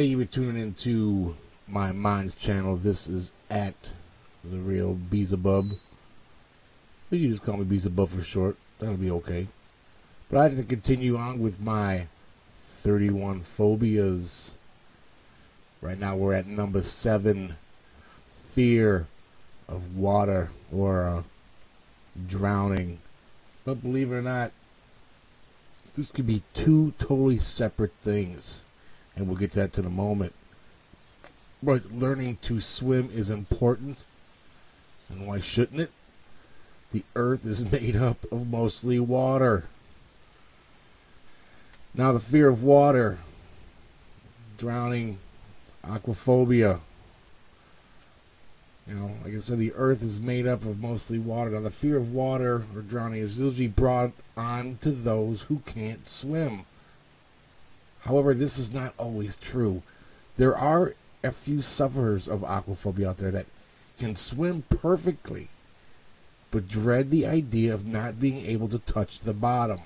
Thank you for tuning into my mind's channel. This is at the real Beelzebub. You can just call me Beelzebub for short. That'll be okay. But I have to continue on with my 31 phobias. Right now we're at number 7. Fear of water or drowning. But believe it or not, this could be two totally separate things. And we'll get to that in a moment. But learning to swim is important. And why shouldn't it? The earth is made up of mostly water. Now the fear of water, drowning, aquaphobia. You know, like I said, the earth is made up of mostly water. Now the fear of water or drowning is usually brought on to those who can't swim. However, this is not always true. There are a few sufferers of aquaphobia out there that can swim perfectly, but dread the idea of not being able to touch the bottom,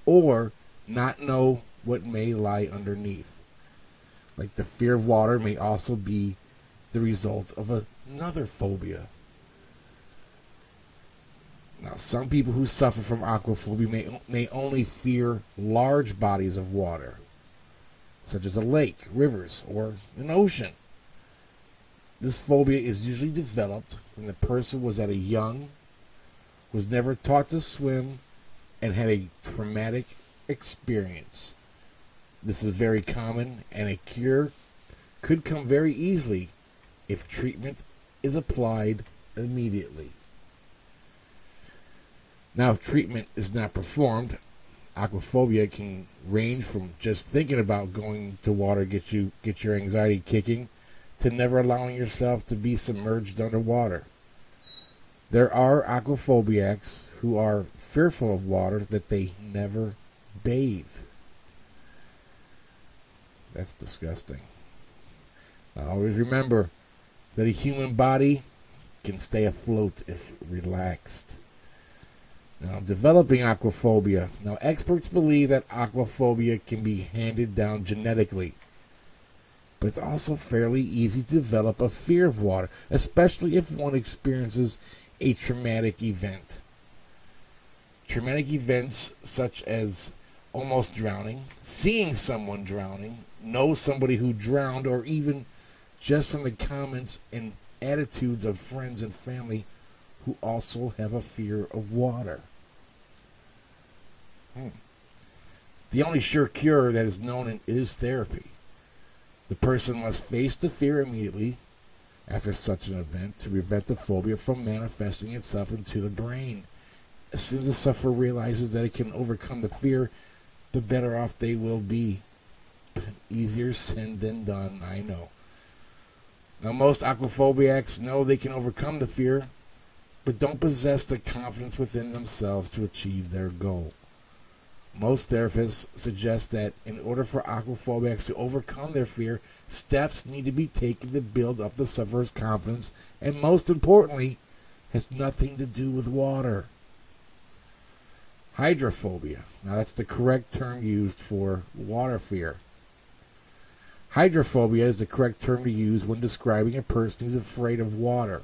or not know what may lie underneath. Like the fear of water may also be the result of another phobia. Now, some people who suffer from aquaphobia may only fear large bodies of water, such as a lake, rivers, or an ocean. This phobia is usually developed when the person was was never taught to swim, and had a traumatic experience. This is very common, and a cure could come very easily if treatment is applied immediately. Now, if treatment is not performed, aquaphobia can range from just thinking about going to water get your anxiety kicking, to never allowing yourself to be submerged underwater. There are aquaphobiacs who are fearful of water that they never bathe. That's disgusting. Now, always remember that a human body can stay afloat if relaxed. Now, developing aquaphobia. Now, experts believe that aquaphobia can be handed down genetically. But it's also fairly easy to develop a fear of water, especially if one experiences a traumatic event. Traumatic events such as almost drowning, seeing someone drowning, know somebody who drowned, or even just from the comments and attitudes of friends and family who also have a fear of water. The only sure cure that is known is therapy. The person must face the fear immediately after such an event to prevent the phobia from manifesting itself into the brain. As soon as the sufferer realizes that it can overcome the fear, the better off they will be. But easier said than done, I know. Now, most aquaphobiacs know they can overcome the fear, but don't possess the confidence within themselves to achieve their goal. Most therapists suggest that in order for aquaphobiacs to overcome their fear, steps need to be taken to build up the sufferer's confidence, and most importantly, has nothing to do with water. Hydrophobia. Now, that's the correct term used for water fear. Hydrophobia is the correct term to use when describing a person who's afraid of water.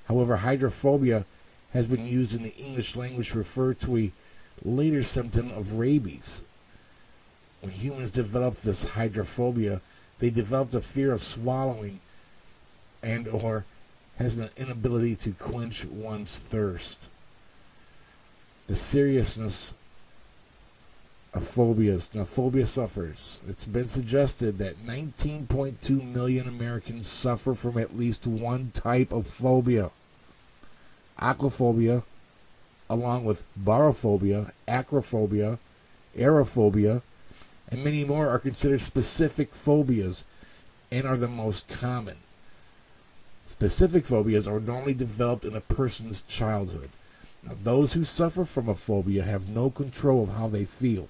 However, hydrophobia has been used in the English language to refer to a later symptom of rabies. When humans developed this hydrophobia, they developed a fear of swallowing and or has an inability to quench one's thirst. The seriousness of phobias. Now, phobia sufferers. It's been suggested that 19.2 million Americans suffer from at least one type of phobia. Aquaphobia, along with barophobia, acrophobia, aerophobia, and many more, are considered specific phobias and are the most common. Specific phobias are normally developed in a person's childhood. Now, those who suffer from a phobia have no control of how they feel.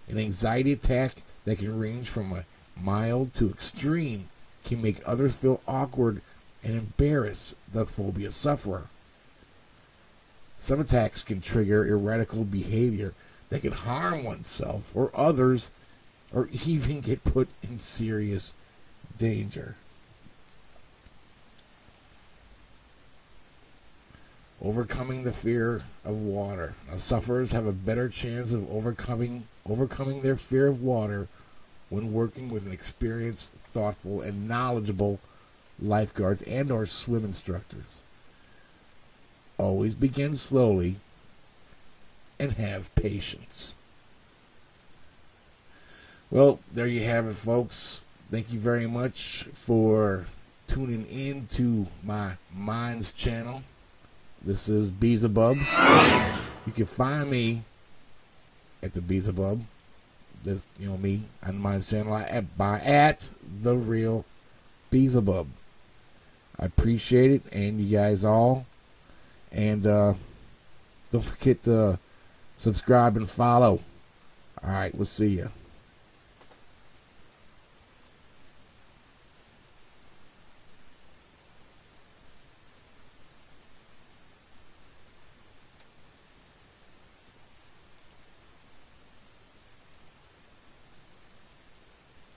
An anxiety attack that can range from a mild to extreme can make others feel awkward and embarrass the phobia sufferer. Some attacks can trigger irrational behavior that can harm oneself or others or even get put in serious danger. Overcoming the fear of water. Now, sufferers have a better chance of overcoming their fear of water when working with an experienced, thoughtful, and knowledgeable lifeguards and or swim instructors. Always begin slowly and have patience. Well, there you have it, folks. Thank you very much for tuning in to my Minds channel. This is Beelzebub. You can find me at the Beelzebub. This, me on Minds channel at the real Beelzebub. I appreciate it, and you guys all. And don't forget to subscribe and follow. All right, we'll see you.